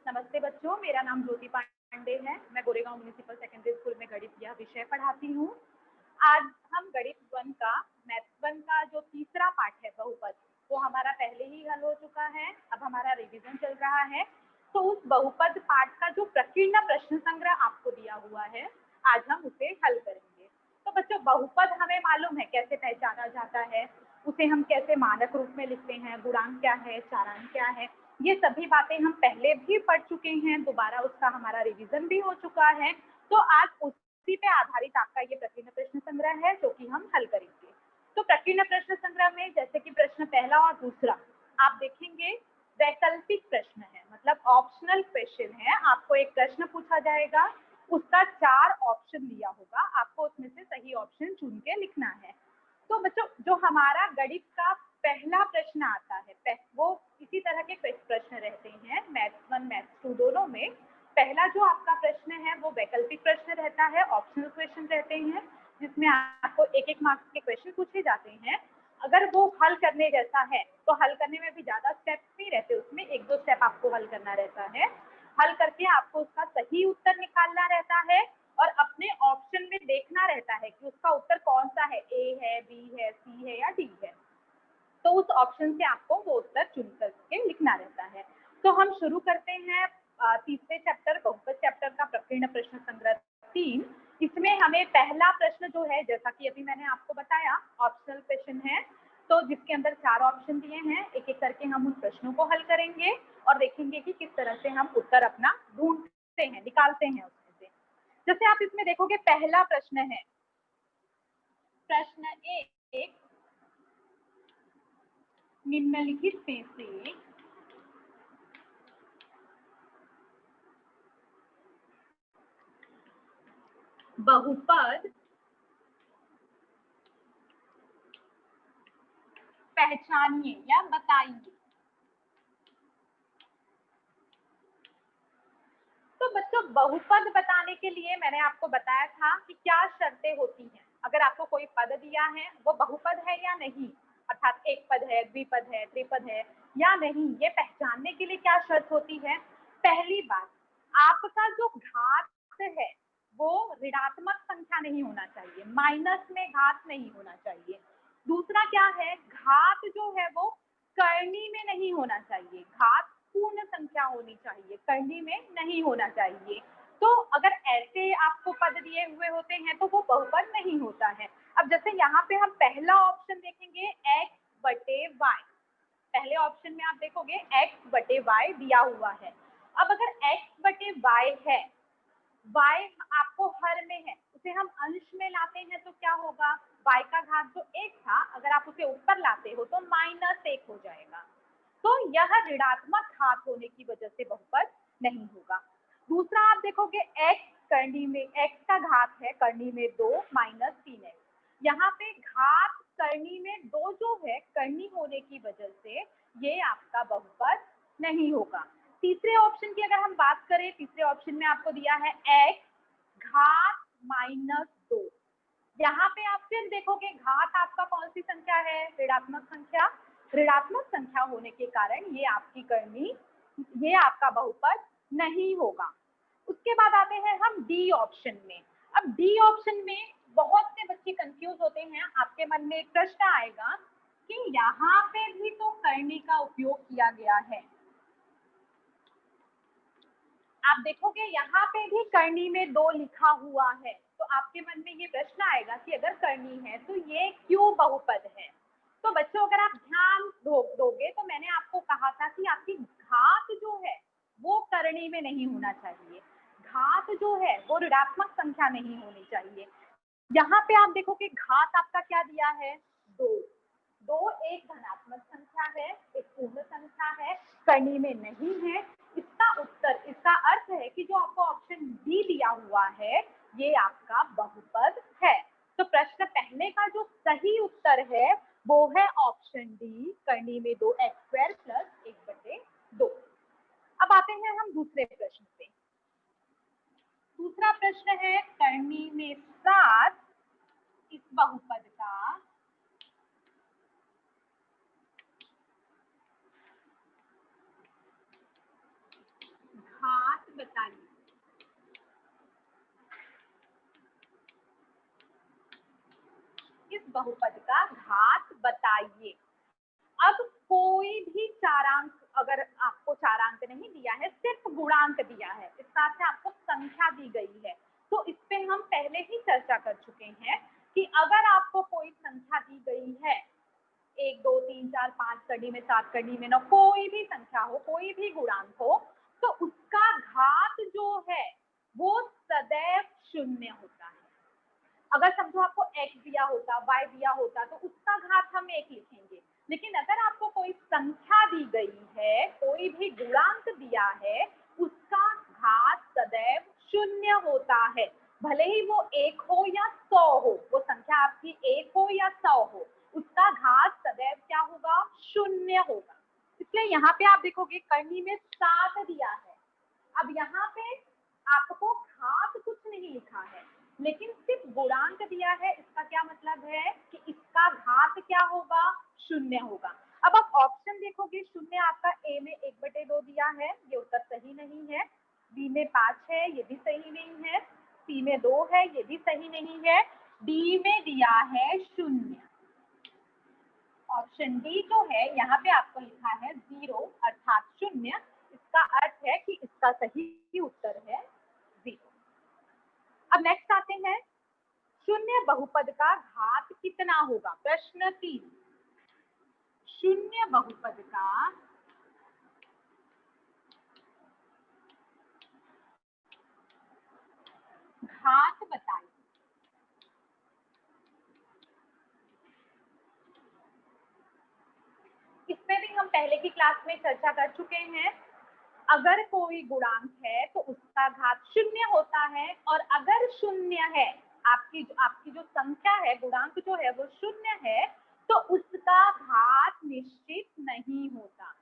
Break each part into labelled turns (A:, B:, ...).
A: नमस्ते बच्चों, मेरा नाम ज्योति पांडे है। मैं गोरेगांव म्युनिसिपल सेकेंडरी स्कूल में गणित यह विषय पढ़ाती हूँ। आज हम गणित 1 का मैथ 1 का जो तीसरा पाठ है बहुपद, वो हमारा पहले ही हल हो चुका है। अब हमारा रिवीजन चल रहा है। तो उस बहुपद पाठ का जो प्रकीर्ण प्रश्न संग्रह आपको दिया हुआ है, आज हम उसे हल करेंगे। तो बच्चों, बहुपद हमें मालूम है कैसे पहचाना जाता है, उसे हम कैसे मानक रूप में लिखते हैं, गुणांक क्या है, चारांक क्या है, ये सभी बातें हम पहले भी पढ़ चुके हैं। दोबारा उसका हमारा रिवीजन भी हो चुका है। तो आज उसी पे आधारित आपका ये प्रकीर्ण प्रश्न संग्रह है जो कि हम हल करेंगे। तो प्रकीर्ण प्रश्न संग्रह में जैसे कि प्रश्न पहला और दूसरा आप देखेंगे वैकल्पिक प्रश्न है, मतलब ऑप्शनल क्वेश्चन है। आपको एक प्रश्न पूछा जाएगा, उसका 4 ऑप्शन दिया होगा, आपको उसमें से सही ऑप्शन चुन के लिखना है। तो बच्चों, जो हमारा गणित का पहला प्रश्न आता है वो इसी तरह के प्रश्न रहते हैं। मैथ्स 1 मैथ्स 2 दोनों में पहला जो आपका प्रश्न है वो वैकल्पिक प्रश्न रहता है, ऑप्शनल क्वेश्चन रहते हैं, जिसमें आपको एक मार्क्स के क्वेश्चन पूछे जाते हैं। अगर वो हल करने जैसा है तो हल करने में भी ज्यादा स्टेप्स नहीं रहते, उसमें 1-2 स्टेप आपको हल करना रहता है। हल करके आपको उसका सही उत्तर निकालना रहता है और अपने ऑप्शन में देखना रहता है कि उसका उत्तर कौन सा है, ए है, बी है, सी है या डी है। तो उस ऑप्शन से आपको वो उत्तर चुन करके लिखना रहता है। तो हम शुरू करते हैं तीसरे चैप्टर बहुपद चैप्टर का प्रकीर्ण प्रश्न संग्रह 3। इसमें हमें पहला प्रश्न जो है, जैसा कि अभी मैंने आपको बताया, ऑप्शनल क्वेश्चन है, तो जिसके अंदर 4 ऑप्शन दिए हैं। एक एक करके हम उन प्रश्नों को हल करेंगे और देखेंगे कि किस तरह से हम उत्तर अपना ढूंढते हैं, निकालते हैं उसमें से। जैसे आप इसमें देखोगे पहला प्रश्न है, प्रश्न 1, निम्नलिखित में से बहुपद पहचानिए या बताइए। तो बच्चों, बहुपद बताने के लिए मैंने आपको बताया था कि क्या शर्तें होती हैं। अगर आपको कोई पद दिया है, वो बहुपद है या नहीं, अर्थात एक पद है, द्विपद है, त्रिपद है या नहीं, ये पहचानने के लिए क्या शर्त होती है। पहली बात, आपका जो घात है वो ऋणात्मक संख्या नहीं होना चाहिए, माइनस में घात नहीं होना चाहिए। दूसरा क्या है, घात जो है वो करनी में नहीं होना चाहिए, घात पूर्ण संख्या होनी चाहिए, करनी में नहीं होना चाहिए। तो अगर ऐसे आपको पद दिए हुए होते हैं तो वो बहुपद नहीं होता है। अब जैसे यहाँ पे हम पहला ऑप्शन देखेंगे, x बटे y। पहले ऑप्शन में आप देखोगे x बटे y दिया हुआ है। अब अगर x बटे y है, y आपको हर में है, उसे हम अंश में लाते हैं तो क्या होगा, y का घात जो 1 था, अगर आप उसे ऊपर लाते हो तो -1 हो जाएगा। तो यह ऋणात्मक घात होने की वजह से बहुपद नहीं होगा। दूसरा आप देखोगे x करनी में, x का घात है करनी में 2 -3x। यहाँ पे घात करनी में 2 जो है, करनी होने की वजह से ये आपका बहुपद नहीं होगा। तीसरे ऑप्शन की अगर हम बात करें, तीसरे ऑप्शन में आपको दिया है x घात -2। यहाँ पे आप फिर देखोगे घात आपका कौन सी संख्या है, ऋणात्मक संख्या। ऋणात्मक संख्या होने के कारण ये आपकी करनी, ये आपका बहुपद नहीं होगा। उसके बाद आते हैं हम डी ऑप्शन में। अब डी ऑप्शन में बहुत से बच्चे कंफ्यूज होते हैं। आपके मन में एक प्रश्न आएगा कि यहाँ पे भी तो करनी का उपयोग किया गया है। आप देखोगे यहाँ पे भी करनी में 2 लिखा हुआ है, तो आपके मन में ये प्रश्न आएगा कि अगर करनी है तो ये क्यों बहुपद है। तो बच्चों, अगर आप ध्यान दोगे तो मैंने आपको कहा था कि आपकी घात जो है वो करनी में नहीं होना चाहिए, घात जो है वो ऋणात्मक संख्या नहीं होनी चाहिए। यहाँ पे आप देखोगे घात आपका क्या दिया है, 2। 2 एक धनात्मक संख्या है, एक पूर्ण संख्या है, करनी में नहीं है। इसका उत्तर, इसका अर्थ है कि जो आपको ऑप्शन डी दिया हुआ है ये आपका बहुपद है। तो प्रश्न पहले का जो सही उत्तर है वो है ऑप्शन डी, करनी में 2x² + 1/2। अब आते हैं हम दूसरे प्रश्न पे। दूसरा प्रश्न है करनी में 7, इस बहुपद का बहुपद का घात बताइए। अब कोई भी चारांक, अगर आपको चारांक नहीं दिया है, सिर्फ गुणांक दिया है, इसका अर्थ आपको संख्या दी गई है, तो इस पे हम पहले ही चर्चा कर चुके हैं कि अगर आपको कोई संख्या दी गई है, 1 2 3 4 5 कड़ी में 7 कड़ी में 9, कोई भी संख्या हो, कोई भी गुणांक हो, तो उसका घात जो है वो सदैव शून्य होता है। अगर समझो आपको x दिया होता, y दिया होता, तो उसका घात हम 1 लिखेंगे, लेकिन अगर आपको कोई संख्या दी गई है, कोई भी गुणांक दिया है, उसका घात सदैव शून्य होता है। भले ही वो 1 हो या 100 हो, वो संख्या आपकी 1 हो या 100 हो, उसका घात सदैव क्या होगा? शून्य होगा। इसलिए यहाँ पे आप देखोगे करनी में 7 दिया है। अब यहाँ पे आपको घात कुछ नहीं लिखा है, लेकिन सिर्फ गुणांक दिया है, इसका क्या मतलब है कि इसका घात क्या होगा? शून्य होगा। अब आप ऑप्शन देखोगे, शून्य आपका ए में 1/2 दिया है, ये उत्तर सही नहीं है। बी में 5 है, ये भी सही नहीं है। सी में 2 है, ये भी सही नहीं है। डी में दिया है 0। ऑप्शन डी जो है यहाँ पे आपको लिखा है 0 अर्थात 0, इसका अर्थ है कि इसका सही उत्तर है 0। अब नेक्स्ट आते हैं, शून्य बहुपद का घात कितना होगा? प्रश्न 3, शून्य बहुपद का घात बताइए। इसमें भी हम पहले की क्लास में चर्चा कर चुके हैं। अगर कोई गुणांक है तो उसका घात 0 होता है, और अगर 0 है, आपकी जो संख्या है, गुणांक जो है वो 0 है, तो उसका घात निश्चित नहीं होता।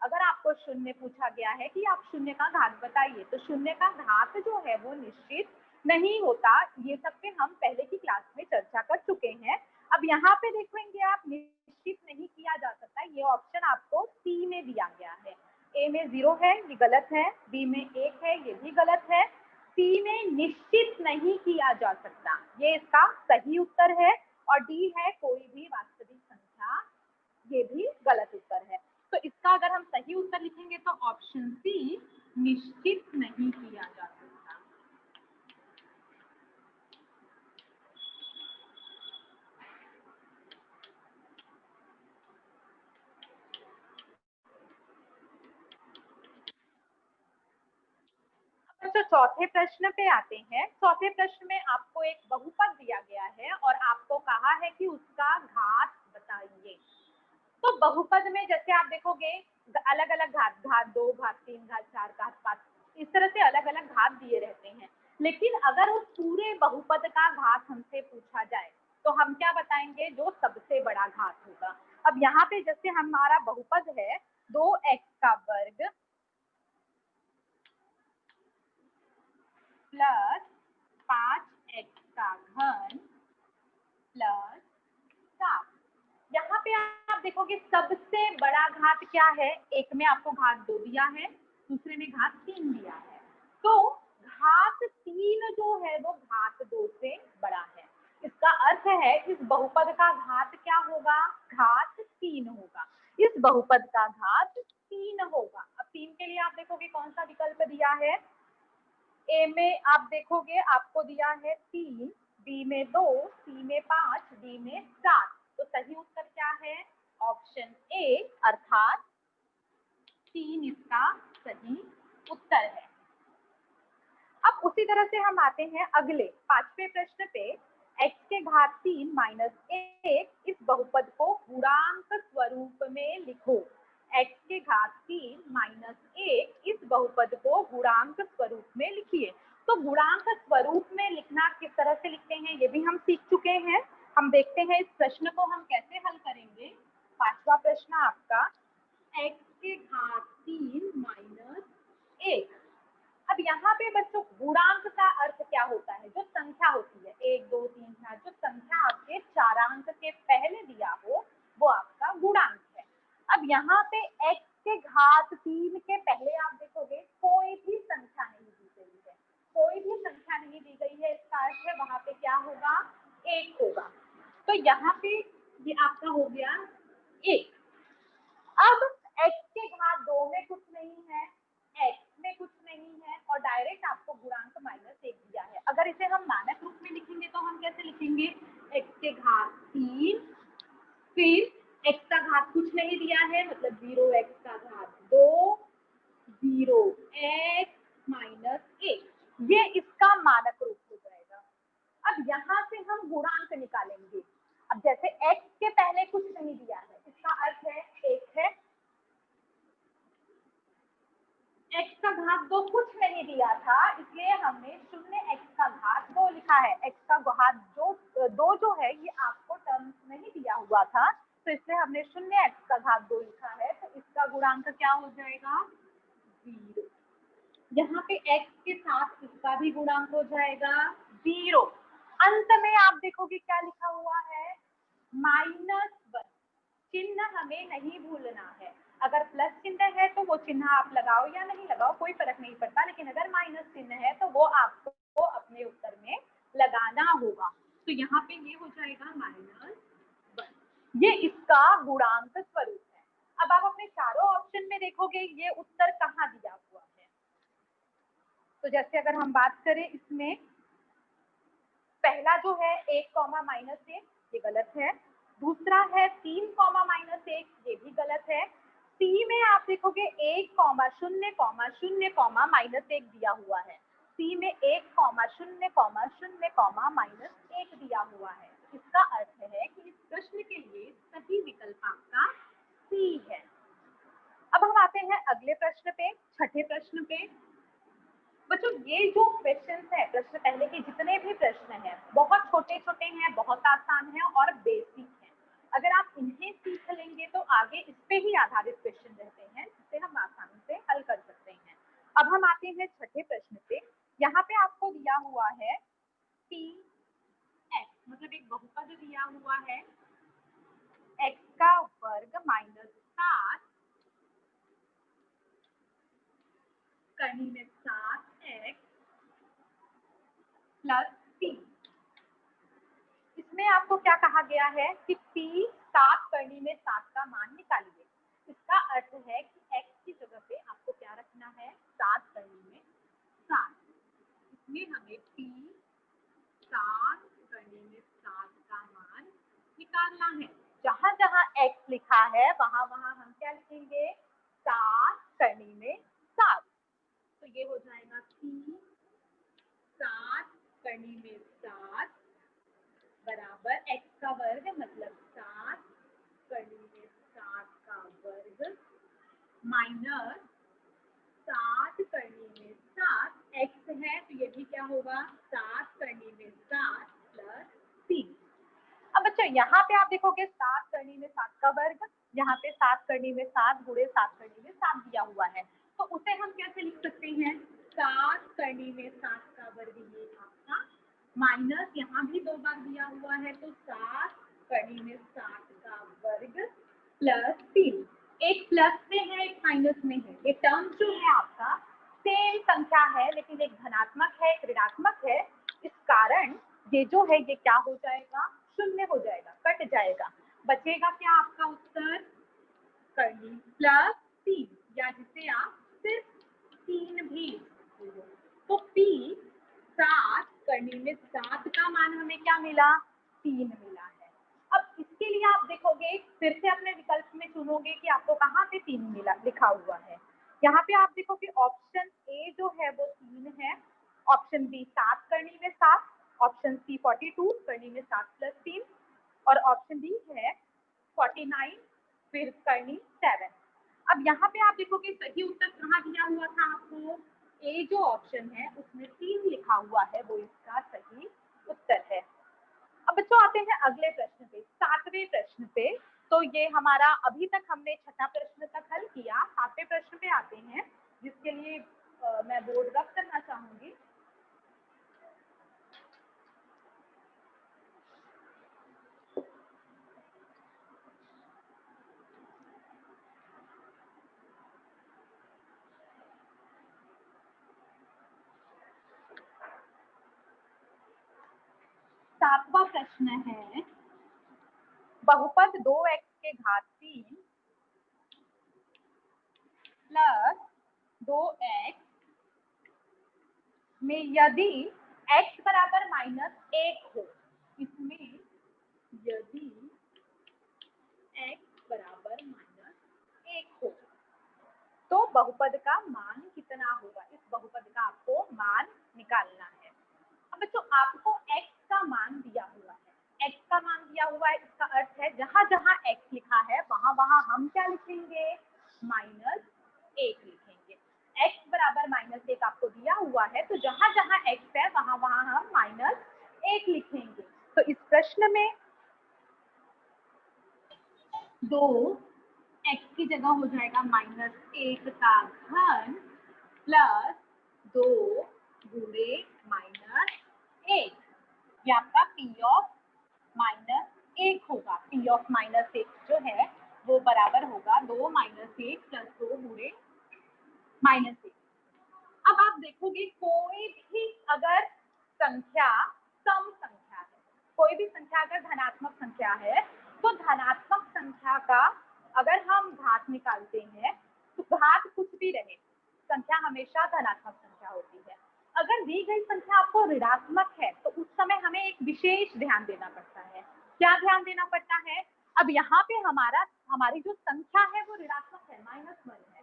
A: अगर आपको 0 पूछा गया है कि आप 0 का घात बताइए, तो 0 का घात जो है वो निश्चित नहीं होता। ये सब पे हम पहले की क्लास में चर्चा कर चुके हैं। अब यहाँ पे देखेंगे आप, निश्चित नहीं किया जा सकता, ये ऑप्शन आपको सी में दिया गया है। ए में 0 है, ये गलत है। बी में 1 है, ये भी गलत है। सी में निश्चित नहीं किया जा सकता, ये इसका सही उत्तर है। और डी है कोई भी वास्तविक संख्या, ये भी गलत उत्तर है। तो इसका अगर हम सही उत्तर लिखेंगे तो ऑप्शन सी, निश्चित नहीं किया जा सकता। तो चौथे प्रश्न पे आते हैं। चौथे प्रश्न में आपको एक बहुपद दिया गया है और आपको कहा है कि उसका घात बताइए। तो बहुपद में जैसे आप देखोगे अलग अलग घात, घात 2, घात 3, घात 4, घात 5, इस तरह से अलग अलग घात दिए रहते हैं। लेकिन अगर उस पूरे बहुपद का घात हमसे पूछा जाए तो हम क्या बताएंगे? जो सबसे बड़ा घात होगा। अब यहाँ पे जैसे हमारा बहुपद है 2x का वर्ग प्लस 5x का घन प्लस 7। यहाँ पे आप देखोगे सबसे बड़ा घात क्या है? एक में आपको घात 2 दिया है, दूसरे में घात 3 दिया है, तो घात 3 जो है वो घात 2 से बड़ा है। इसका अर्थ है इस बहुपद का घात क्या होगा? घात 3 होगा। इस बहुपद का घात 3 होगा। अब 3 के लिए आप देखोगे कौन सा विकल्प दिया है? ए में आप देखोगे आपको दिया है 3, बी में 2, सी में 5, डी में 7। तो सही उत्तर क्या है? ऑप्शन ए अर्थात 3 इसका सही उत्तर है। अब उसी तरह से हम आते हैं अगले 5वें प्रश्न पे। x के घात 3 माइनस 1 इस बहुपद को गुणांक स्वरूप में लिखो। x के घात 3 माइनस 1 इस बहुपद को गुणांक स्वरूप में लिखिए। तो गुणांक स्वरूप में लिखना किस तरह से लिखते हैं ये भी हम सीख चुके हैं। हम देखते हैं इस प्रश्न को हम कैसे हल करेंगे। 5वां प्रश्न आपका, x के घात 3 माइनस 1। अब यहाँ पे बच्चों गुणांक का अर्थ क्या होता है? जो संख्या होती है 1 2 3 4, जो संख्या आपके चारांक के पहले दिया हो वो आपका गुणांक है। अब यहाँ पे x के घात 3 के पहले आप देखोगे कोई भी संख्या नहीं दी गई है, कोई भी संख्या नहीं दी गई है, इसका अर्थ है वहां पे क्या होगा? 1 होगा। तो यहाँ पे ये आपका हो गया 1। अब x के घात 2 में कुछ नहीं है, x में कुछ नहीं है और डायरेक्ट आपको गुणांक -1 दिया है। अगर इसे हम मानक रूप में लिखेंगे तो हम कैसे लिखेंगे, x के घात 3, फिर x का घात कुछ नहीं दिया है मतलब 0x का घात 2, 0x -1, ये इसका मानक रूप हो जाएगा। अब यहाँ से हम गुणांक निकालेंगे। अब जैसे x के पहले कुछ नहीं दिया है, इसका अर्थ है 1 है, x का घात 2 कुछ नहीं दिया था, इसलिए हमने 0x का घात 2 लिखा है। x का घात 2 जो है ये आपको टर्म नहीं दिया हुआ था, तो इसलिए हमने 0x का घात 2 लिखा है, तो इसका गुणांक क्या हो जाएगा, 0। यहाँ पे x के साथ इसका भी गुणांक हो जाएगा 0। अंत में आप देखोगे क्या लिखा हुआ है, -1। चिन्ह हमें नहीं भूलना है। अगर प्लस चिन्ह है तो वो चिन्ह आप लगाओ या नहीं लगाओ कोई फर्क नहीं पड़ता, लेकिन अगर माइनस चिन्ह है तो वो आपको अपने उत्तर में लगाना होगा। तो यहाँ पे ये हो जाएगा -1, ये इसका गुणांक स्वरूप है। अब आप अपने चारों ऑप्शन में देखोगे ये उत्तर कहाँ दिया हुआ है। तो जैसे अगर हम बात करें इसमें पहला जो है 1, -1 ये गलत है, दूसरा है 3, -1 ये भी गलत है, सी में आप देखोगे 1, 0, 0, -1 दिया हुआ है, सी में 1, 0, 0, -1 दिया हुआ है। इसका अर्थ है कि इस प्रश्न के लिए सही विकल्प आपका सी है। अब हम आते हैं अगले प्रश्न पे, छठे प्रश्न पे। बच्चों ये जो क्वेश्चन है, प्रश्न पहले के जितने भी प्रश्न हैं बहुत छोटे छोटे हैं, बहुत आसान हैं और बेसिक हैं। अगर आप इन्हें सीख लेंगे तो आगे इस पे ही आधारित क्वेश्चन रहते हैं जिसे हम आसानी से हल कर सकते हैं। अब हम आते हैं छठे प्रश्न पे। यहाँ पे आपको दिया हुआ है पी एक्स, मतलब एक बहुपद दिया हुआ है x का वर्ग -7 करनी में 7x प्लस 3। इसमें आपको क्या कहा गया है कि p 7 करनी में 7 का मान निकालिए। इसका अर्थ है कि x की जगह पे आपको क्या रखना है, 7 करनी में 7। इसमें हमें p 7 करनी में 7 का मान निकालना है। जहां जहां x लिखा है वहां वहां हम क्या लिखेंगे, 7 करनी में 7। तो ये हो जाएगा p 7 करनी में 7 बराबर x का वर्ग मतलब 7 करनी में 7 का वर्ग माइनस 7 करनी में 7 x है तो ये भी क्या होगा 7 करनी में 7 प्लस 3। अब बच्चों यहाँ पे आप देखोगे 7 करनी में 7 का वर्ग, यहाँ पे 7 करनी में 7 गुणे 7 करनी में 7 दिया हुआ है, तो उसे हम कैसे लिख सकते हैं, 7 करनी में 7 का वर्ग ये आपका माइनस यहाँ भी 2 बार दिया हुआ है तो 7 करनी में 7 का वर्ग प्लस 3। एक प्लस में है एक माइनस में है, ये टर्म जो है आपका सेम संख्या है लेकिन एक धनात्मक है एक ऋणात्मक है, इस कारण ये जो है ये क्या हो जाएगा, शून्य हो जाएगा, कट जाएगा। बचेगा क्या आपका उत्तर, करनी प्लस 3 या जिसे आप सिर्फ 3 भी, तो p 7 करनी में 7 का मान हमें क्या मिला, 3 मिला है। अब इसके लिए आप देखोगे फिर से अपने विकल्प में चुनोगे कि आपको कहाँ पे 3 मिला लिखा हुआ है। यहाँ पे आप देखोगे ऑप्शन ए जो है वो 3 है, ऑप्शन बी 7 करनी में 7, ऑप्शन सी 42 करनी में 7 प्लस 3 और ऑप्शन डी है 49 फिर करनी 7। अब यहाँ पे आप देखोगे सही उत्तर कहाँ दिया हुआ था आपको, ए जो ऑप्शन है उसमें 3 लिखा हुआ है वो इसका सही उत्तर है। अब बच्चों आते हैं अगले प्रश्न पे, 7वें प्रश्न पे। तो ये हमारा अभी तक हमने छठा प्रश्न तक हल किया, 7वें प्रश्न पे आते हैं जिसके लिए मैं बोर्ड रब करना चाहूंगी। सातवां प्रश्न है बहुपद 2x के घात 3 प्लस 2x में यदि x बराबर -1 हो, इसमें यदि x बराबर -1 हो तो बहुपद का मान कितना होगा? इस बहुपद का आपको मान निकालना है। अब बच्चों आपको x का मान दिया हुआ है, x का मान दिया हुआ है, इसका अर्थ है जहां जहां x लिखा है वहां वहां हम क्या लिखेंगे? -1 लिखेंगे। x बराबर -1 आपको दिया हुआ है तो जहां जहां x है वहां वहां हम -1 लिखेंगे। तो इस प्रश्न में 2x की जगह हो जाएगा -1 का घन प्लस 2 गुणे -1। ये आपका p ऑफ -1 होगा। p ऑफ -1 जो है वो बराबर होगा 2 -1 प्लस 2 गुणे -1। अब आप देखोगे कोई भी अगर संख्या सम संख्या है, कोई भी संख्या अगर धनात्मक संख्या है तो धनात्मक संख्या का अगर हम घात निकालते हैं तो घात कुछ भी रहे, संख्या हमेशा धनात्मक संख्या होती है। अगर दी गई संख्या आपको ऋणात्मक है तो उस समय हमें एक विशेष ध्यान देना पड़ता है। क्या ध्यान देना पड़ता है? अब यहाँ पे हमारी जो संख्या है वो ऋणात्मक है, -1 है।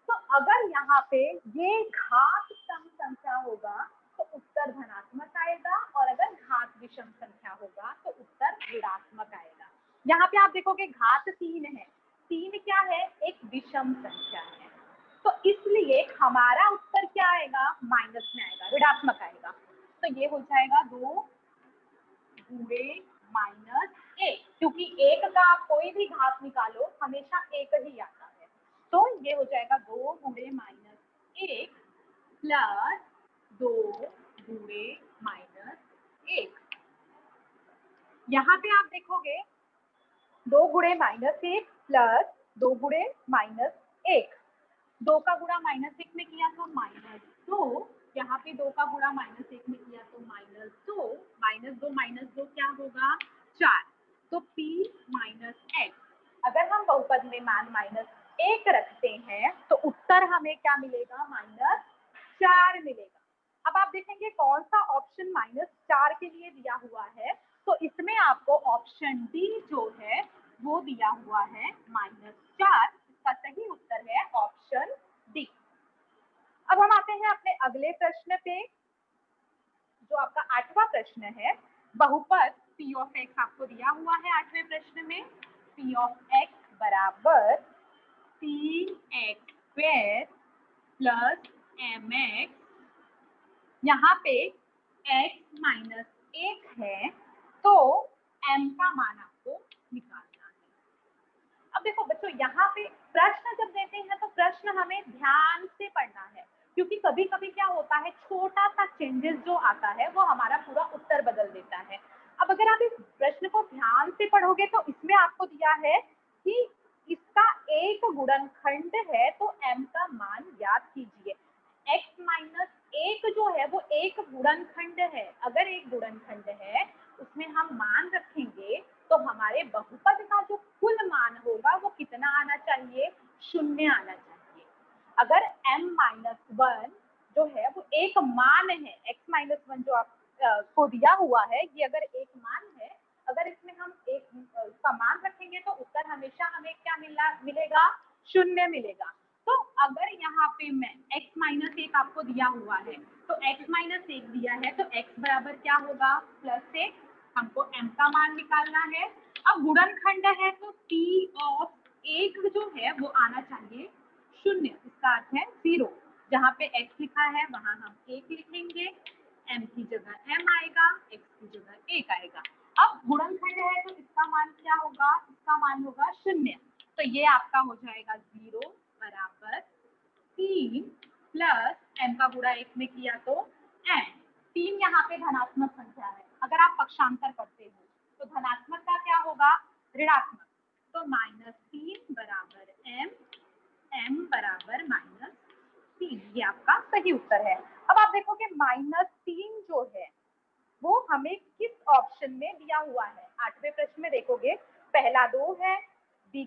A: तो अगर यहाँ पे ये घात सम संख्या होगा तो उत्तर धनात्मक आएगा और अगर घात विषम संख्या होगा तो उत्तर ऋणात्मक आएगा। यहाँ पे आप देखोगे घात 3 है, 3 क्या है? एक विषम संख्या है, तो इसलिए हमारा उत्तर क्या आएगा? माइनस में आएगा, ऋणात्मक आएगा। तो ये हो जाएगा 2 गुणे -1, क्योंकि 1 का आप कोई भी घात निकालो हमेशा 1 ही आता है। तो ये हो जाएगा 2 गुणे -1 प्लस 2 गुणे -1। यहाँ पे आप देखोगे 2 गुणे -1 प्लस 2 गुणे -1, 2 का गुणा -1 में किया तो -2, यहाँ पे 2 का गुणा -1 में किया तो -2, -2 क्या होगा? 4। तो p - x, अगर हम बहुपद में मान -1 रखते हैं तो उत्तर हमें क्या मिलेगा? -4 मिलेगा। अब आप देखेंगे कौन सा ऑप्शन -4 के लिए दिया हुआ है, तो इसमें आपको ऑप्शन डी जो है वो दिया हुआ है -4। इसका सही उत्तर है ऑप्शन डी। अब हम आते हैं अपने अगले प्रश्न पे, जो आपका 8वां प्रश्न है। बहुपद p ऑफ x आपको दिया हुआ है 8वें प्रश्न में। p ऑफ x बराबर 3x² प्लस mx, यहाँ पे x -1 है तो m का मान आपको निकालना है। अब देखो बच्चों यहाँ पे प्रश्न जब देते हैं तो प्रश्न हमें ध्यान से पढ़ना है, क्योंकि कभी कभी क्या होता है छोटा सा चेंजेस जो आता है वो हमारा पूरा उत्तर बदल देता है। अब अगर आप इस प्रश्न को ध्यान से पढ़ोगे तो इसमें आपको दिया है कि इसका एक गुणनखंड है तो m का मान ज्ञात कीजिए। x -1 जो है वो एक गुणनखंड है, अगर एक गुणनखंड है उसमें हम मान रखेंगे तो हमारे बहुपद का जो कुल मान होगा वो कितना आना चाहिए? 0 आना चाहिए। अगर m-1 जो है वो एक मान है, x-1 जो आप को दिया हुआ है ये अगर एक मान है, अगर इसमें हम एक का मान रखेंगे तो उत्तर हमेशा हमें क्या मिलेगा? 0 मिलेगा। तो अगर यहाँ पे मैं x-1 आपको दिया हुआ है तो x-1 दिया है तो x बराबर क्या होगा? +1। हमको m का मान निकालना है। अब गुणनखंड है तो p ऑफ 1 जो है वो आना चाहिए 0, इसका अर्थ है 0। जहाँ पे x लिखा है वहां हम 1 लिखेंगे, m की जगह m आएगा, x की जगह 1 आएगा। अब गुणनखंड है तो इसका मान क्या होगा? इसका मान होगा 0। तो ये आपका हो जाएगा 0 बराबर 3 प्लस m का गुणा 1 में किया तो m। 3 यहाँ पे धनात्मक संख्या है, अगर आप पक्षांतर करते हो तो धनात्मक का क्या होगा? ऋणात्मक। तो -3 बराबर m, m बराबर -3, ये आपका सही उत्तर है। अब आप देखोगे -3 जो है वो हमें किस ऑप्शन में दिया हुआ है? 8वें प्रश्न में देखोगे पहला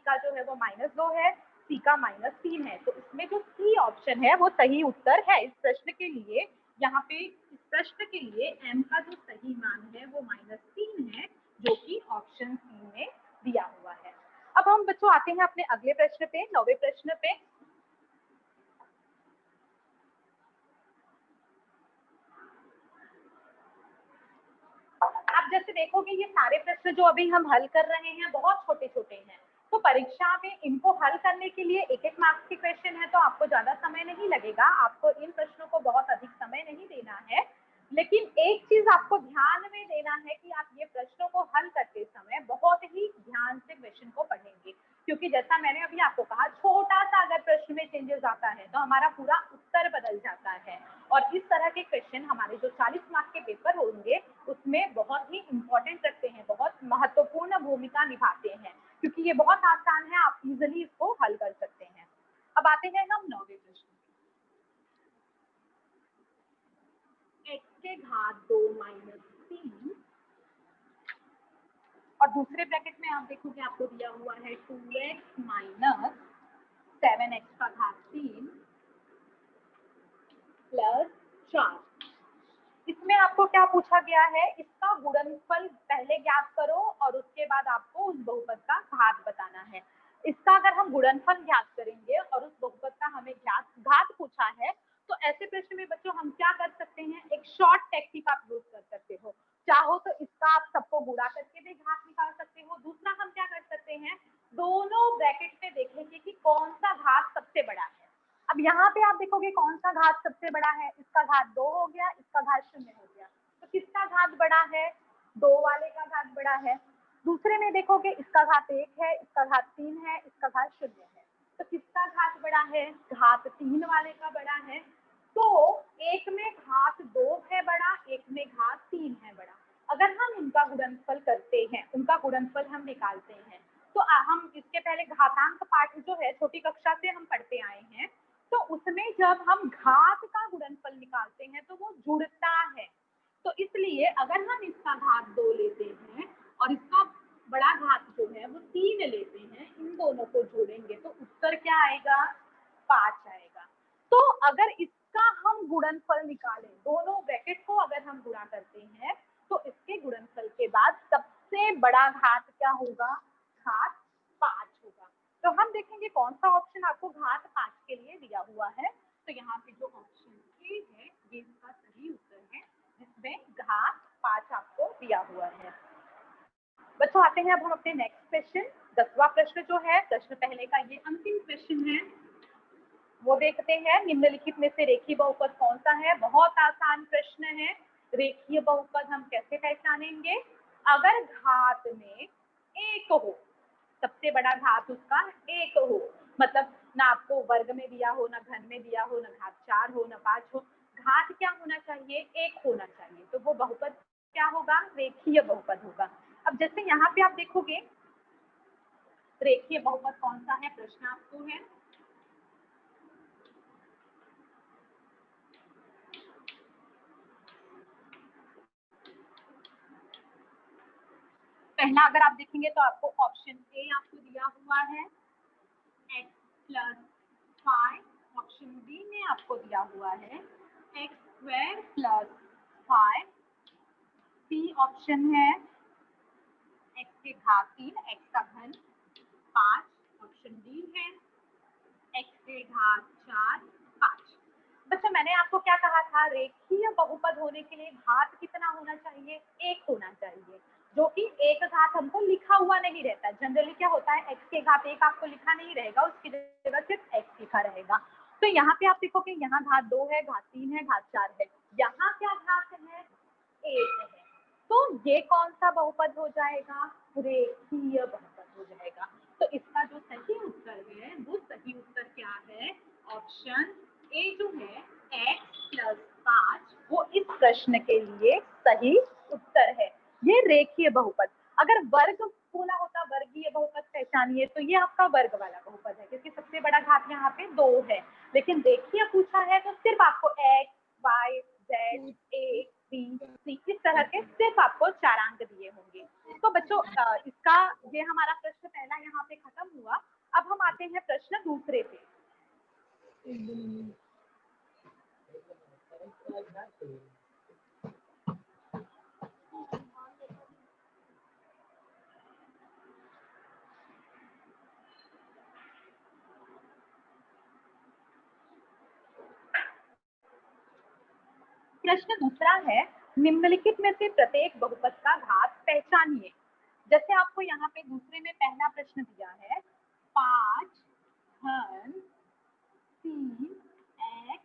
A: का जो है वो -2 है, सी का -3 है। तो इसमें जो सी ऑप्शन है वो सही उत्तर है इस प्रश्न के लिए। यहाँ पे इस प्रश्न के लिए m का जो सही मान है वो -3 है, जो कि ऑप्शन सी में दिया हुआ है। अब हम बच्चों आते हैं अपने अगले प्रश्न पे, 9वें प्रश्न पे। आप जैसे देखोगे ये सारे प्रश्न जो अभी हम हल कर रहे हैं बहुत छोटे छोटे हैं, तो परीक्षा में इनको हल करने के लिए एक एक मार्क्स के क्वेश्चन है, तो आपको ज्यादा समय नहीं लगेगा, आपको इन प्रश्नों को बहुत अधिक समय नहीं देना है। लेकिन एक चीज आपको ध्यान में देना है कि आप ये प्रश्नों को हल करते समय बहुत ही ध्यान से क्वेश्चन को पढ़ेंगे, क्योंकि जैसा मैंने अभी आपको कहा छोटा सा अगर प्रश्न में चेंजेस आता है तो हमारा पूरा उत्तर बदल जाता है। और इस तरह के क्वेश्चन हमारे जो 40 मार्क्स के पेपर होंगे उसमें बहुत ही इंपॉर्टेंट रखते हैं, बहुत महत्वपूर्ण भूमिका निभाते हैं, क्योंकि ये बहुत आसान है, आप इजिली इसको हल कर सकते हैं। अब आते हैं हम 9वें प्रश्न। x के घात 2 - 3 और दूसरे ब्रैकेट में आप देखोगे आपको दिया हुआ है 2x - 7x का घात 3 प्लस 4। इसमें आपको क्या पूछा गया है, इसका गुणनफल पहले ज्ञात करो और उसके बाद आपको उस बहुपद का घात बताना है। इसका अगर हम गुणनफल ज्ञात करेंगे और उस बहुपद का हमें घात पूछा है, तो ऐसे प्रश्न में बच्चों हम क्या कर सकते हैं, एक शॉर्ट टेक्निक आप यूज कर सकते हो। चाहो तो इसका आप सबको गुणा करके भी घात निकाल सकते हो। दूसरा हम क्या कर सकते हैं, दोनों ब्रैकेट में देखेंगे कि कौन सा घात सबसे बड़ा है। अब यहाँ पे आप देखोगे कौन सा घात सबसे बड़ा है, इसका घात 2 हो गया, इसका घात 0 हो गया, तो किसका घात बड़ा है, 2 वाले का घात बड़ा है। दूसरे में देखोगे इसका घात 1 है, इसका घात 3 है, इसका घात 0 है, तो किसका घात बड़ा है, घात 3 वाले का बड़ा है। तो एक में घात 2 है बड़ा, एक में घात 3 है बड़ा। अगर हम इनका गुणनफल करते हैं, उनका गुणनफल हम निकालते हैं, तो हम इसके पहले घातांक पाठ जो है छोटी कक्षा से हम पढ़ते आए हैं, तो उसमें जब हम घात का गुणनफल निकालते हैं तो वो जुड़ता है। तो इसलिए अगर हम इसका घात 2 लेते हैं और इसका बड़ा घात जो है वो 3 लेते हैं, इन दोनों को जोड़ेंगे तो उत्तर क्या आएगा, 5 आएगा। तो अगर इसका हम गुणनफल निकालें, दोनों ब्रैकेट को अगर हम गुणा करते हैं, तो इसके गुणनफल के बाद सबसे बड़ा घात क्या होगा, घात 5 होगा। तो हम देखेंगे कौन सा ऑप्शन आपको घात 5 के लिए दिया हुआ है। तो यहाँ पे जो ऑप्शन ए है ये इसका सही उत्तर है, जिसमें घात 5 आपको दिया हुआ है। बच्चों आते हैं अब हम अपने नेक्स्ट क्वेश्चन, 10वां प्रश्न जो है, प्रश्न पहले का ये अंतिम क्वेश्चन है, वो देखते हैं। निम्नलिखित में से रेखीय बहुपद कौन सा है, बहुत आसान प्रश्न है। रेखीय बहुपद हम कैसे पहचानेंगे, अगर घात में 1 हो, सबसे बड़ा घात उसका 1 हो, मतलब ना आपको वर्ग में दिया हो, ना घन में दिया हो, ना घात 4 हो, ना 5 हो, घात क्या होना चाहिए, 1 होना चाहिए, तो वो बहुपद क्या होगा, रेखीय बहुपद होगा। अब जैसे यहाँ पे आप देखोगे रेखीय बहुपद कौन सा है, प्रश्न आपको है, पहला अगर आप देखेंगे तो आपको ऑप्शन ए आपको दिया हुआ है x + 5, ऑप्शन बी में आपको दिया हुआ है x² + 5, सी ऑप्शन है x के घात 3, x का घन 5, ऑप्शन डी है x के घात 4, 5। बच्चों मैंने आपको क्या कहा था, रेखीय बहुपद होने के लिए घात कितना होना चाहिए, 1 होना चाहिए, जो कि एक घात हमको लिखा हुआ नहीं रहता। जनरली क्या होता है, x के घात 1 आपको लिखा नहीं रहेगा, उसकी जगह सिर्फ x लिखा रहेगा। तो यहाँ पे आप देखोगे यहाँ घात 2 है, घात 3 है, घात 4 है, यहाँ क्या घात है, 1 है। तो ये कौन सा बहुपद हो जाएगा, रेखीय बहुपद हो जाएगा। तो इसका जो सही उत्तर है, वो सही उत्तर क्या है, ऑप्शन ए जो है x + 5, वो इस प्रश्न के लिए सही उत्तर है। ये रेखीय बहुपद, अगर वर्ग बोला होता, वर्गीय बहुपद पहचानिए, तो ये आपका वर्ग वाला बहुपद है, क्योंकि सबसे बड़ा घात यहाँ पे 2 है। लेकिन रेखीय पूछा है तो सिर्फ आपको x, y, z, a, b, c इस तरह के सिर्फ आपको 4 अंक दिए होंगे। तो बच्चों इसका ये हमारा प्रश्न पहला यहाँ पे खत्म हुआ। अब हम आते हैं प्रश्न दूसरे पे। प्रश्न दूसरा है, निम्नलिखित में से प्रत्येक बहुपद का घात पहचानिए। जैसे आपको यहाँ पे दूसरे में पहला प्रश्न दिया है 5 घन 3x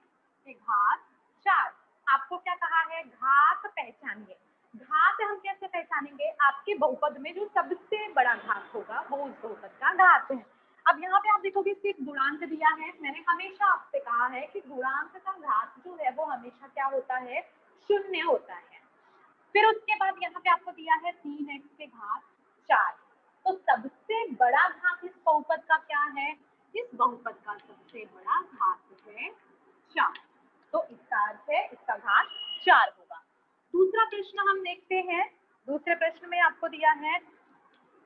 A: के घात 4। आपको क्या कहा है, घात पहचानिए। घात हम कैसे पहचानेंगे, आपके बहुपद में जो सबसे बड़ा घात होगा वो उस बहुपद का घात है। अब यहाँ पे आप देखोगे सिर्फ गुणांक दिया है। मैंने हमेशा आपसे कहा है कि गुणांक का घात जो है वो हमेशा क्या होता है, शून्य होता है। फिर उसके बाद यहाँ पे आपको दिया है 3x के घात 4। तो सबसे बड़ा घात इस बहुपद का क्या है, इस बहुपद का सबसे बड़ा घात है 4। तो इसका अर्थ है इसका घात 4 होगा। दूसरा प्रश्न हम देखते हैं। दूसरे प्रश्न में आपको दिया है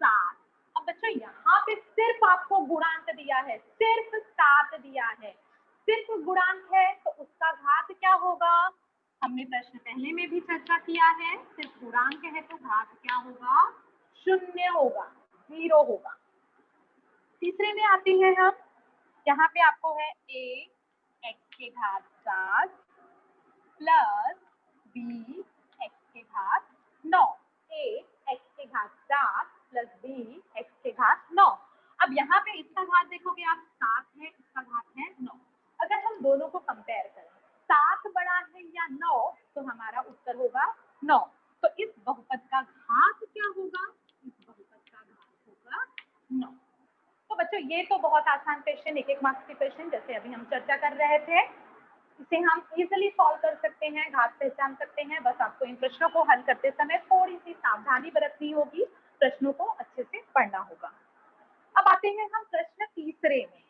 A: 7। अब बच्चों यहाँ पे सिर्फ आपको गुणांक दिया है, सिर्फ 7 दिया है, सिर्फ गुणांक है, तो उसका घात क्या होगा। हमने प्रश्न पहले में भी चर्चा किया है, सिर्फ गुणांक है तो घात क्या होगा, शून्य होगा, 0 होगा। तीसरे में आते हैं हम। यहाँ पे आपको है a x के घात 7 प्लस b x के घात 9। a x के घात 7 प्लस b x के घात 9। अब यहाँ पे इसका घात देखोगे आप 7 है, इसका घात है 9। अगर हम दोनों को कंपेयर करें, 7 बड़ा है या 9, तो हमारा उत्तर होगा 9। तो इस बहुपद का घात क्या होगा, इस बहुपद का घात होगा 9। तो बच्चों ये तो बहुत आसान क्वेश्चन, एक मार्क्स के क्वेश्चन जैसे अभी हम चर्चा कर रहे थे, इसे हम इजीली सॉल्व कर सकते हैं, घात पहचान सकते हैं। बस आपको इन प्रश्नों को हल करते समय थोड़ी सी सावधानी बरतनी होगी, प्रश्नों को अच्छे से पढ़ना होगा। अब आते हैं हम प्रश्न तीसरे में।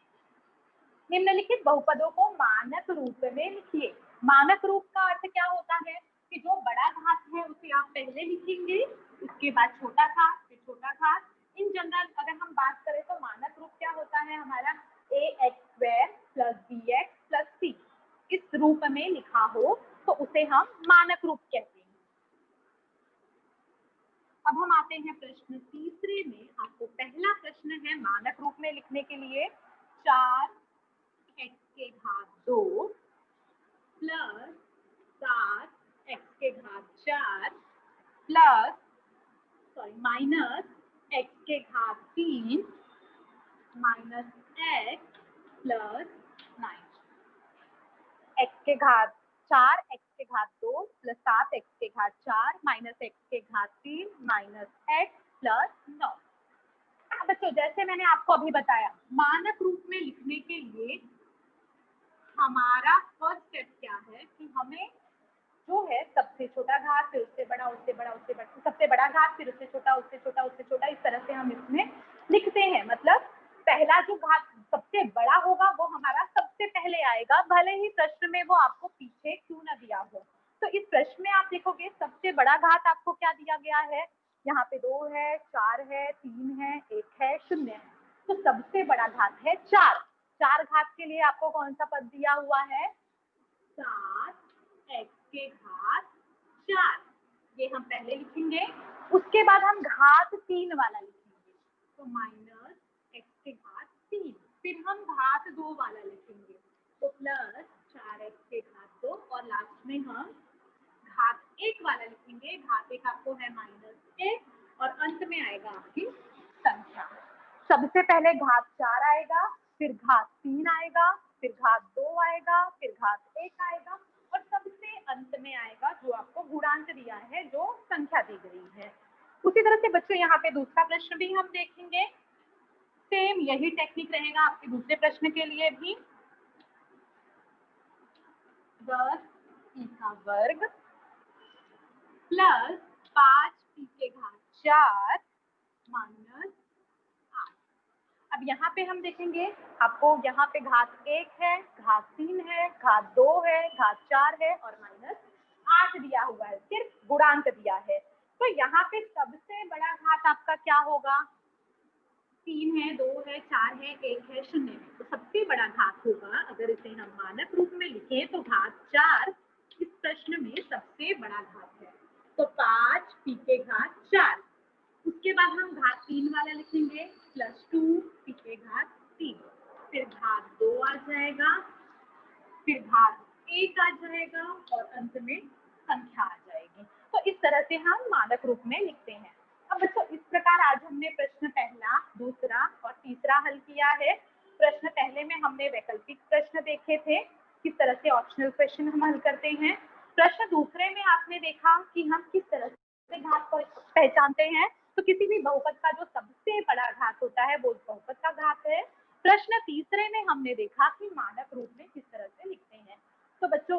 A: निम्नलिखित बहुपदों को मानक रूप में लिखिए। मानक रूप का अर्थ क्या होता है कि जो बड़ा घात है उसे आप पहले लिखेंगे, उसके बाद छोटा घात, फिर छोटा घात। इन जनरल अगर हम बात करें तो मानक रूप क्या होता है हमारा, ax² + bx + c। इस रूप में लिखा हो तो उसे हम मानक रूप कहते हैं। अब हम आते हैं प्रश्न तीसरे में। आपको पहला प्रश्न है मानक रूप में लिखने के लिए 4x के घात 2 प्लस 7x के घात 4 माइनस x के घात 3 माइनस x प्लस 9। x के घात 4, x के घात 2 प्लस 7x के घात 4 माइनस x के घात 3 माइनस x प्लस 9। बच्चों जैसे मैंने आपको अभी बताया, मानक रूप में लिखने के लिए हमारा फर्स्ट स्टेप क्या है कि हमें जो है सबसे छोटा घात, फिर उससे बड़ा, उससे बड़ा, उससे बड़ा, सबसे बड़ा घात, फिर उससे छोटा, उससे छोटा, उससे छोटा, इस तरह से हम इसमें लिखते हैं। मतलब पहला जो घात सबसे बड़ा होगा वो हमारा सबसे पहले आएगा, भले ही प्रश्न में वो आपको पीछे क्यों ना दिया हो। तो इस प्रश्न में आप देखोगे सबसे बड़ा घात आपको क्या दिया गया है, यहाँ पे 2 है, 4 है, 3 है, 1 है, 0 है। तो सबसे बड़ा घात है 4। 4 घात के लिए आपको कौन सा पद दिया हुआ है, 7x के घात 4। ये हम पहले लिखेंगे। उसके बाद हम घात 3 वाला लिखेंगे, तो माइनस x के घात 3। फिर हम घात 2 वाला लिखेंगे, तो प्लस 4x के घात 2। और लास्ट में हम घात 1 वाला लिखेंगे। घात 1 आपको है -1 और अंत में आएगा आपकी संख्या। सबसे पहले घात 4 आएगा, फिर घात 3 आएगा, फिर घात 2 आएगा, फिर घात 1 आएगा और सबसे अंत में आएगा जो आपको गुणांक दिया है, जो संख्या दी गई है। उसी तरह से बच्चों यहाँ पे दूसरा प्रश्न भी हम देखेंगे। सेम यही टेक्निक रहेगा आपके दूसरे प्रश्न के लिए भी। 10p² plus 5p⁴ minus 8। अब यहाँ पे हम देखेंगे, आपको यहाँ पे घात 1 है, घात 3 है, घात 2 है, घात 4 है और माइनस 8 दिया हुआ है, सिर्फ गुणांक दिया है। तो यहाँ पे सबसे बड़ा घात आपका क्या होगा, 3 है, 2 है, 4 है, 1 है, 0 है। तो सबसे बड़ा घात होगा, अगर इसे हम मानक रूप में लिखें तो घात 4 इस प्रश्न में सबसे बड़ा घात है। तो 5 पी के घात 4। उसके बाद हम घात 3 वाला लिखेंगे +2 पी के घात 3। फिर घात 2 आ जाएगा, फिर घात 1 आ जाएगा और अंत में संख्या आ जाएगी। तो इस तरह से हम मानक रूप में लिखते हैं। अब बच्चों इस प्रकार आज हमने प्रश्न पहला, दूसरा और तीसरा हल किया है। प्रश्न पहले में हमने वैकल्पिक प्रश्न देखे थे, किस तरह से ऑप्शनल क्वेश्चन हम हल करते हैं। प्रश्न दूसरे में आपने देखा कि हम किस तरह से घात पहचानते हैं। तो किसी भी बहुपद का जो सबसे बड़ा घात होता है वो बहुपद का घात है। प्रश्न तीसरे में हमने देखा कि मानक रूप में किस तरह से लिखते हैं। तो बच्चों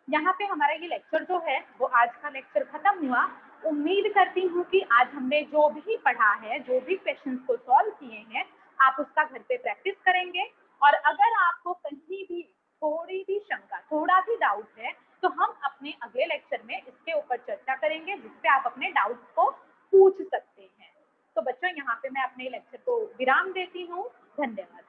A: यहाँ पे हमारा ये लेक्चर जो है वो आज का लेक्चर खत्म हुआ। उम्मीद करती हूँ कि आज हमने जो भी पढ़ा है, जो भी क्वेश्चंस को सॉल्व किए हैं, आप उसका घर पे प्रैक्टिस करेंगे। और अगर आपको कहीं भी थोड़ी भी शंका, थोड़ा भी डाउट है, तो हम अपने अगले लेक्चर में इसके ऊपर चर्चा करेंगे, जिसपे आप अपने डाउट को पूछ सकते हैं। तो बच्चों यहाँ पे मैं अपने लेक्चर को विराम देती हूँ। धन्यवाद।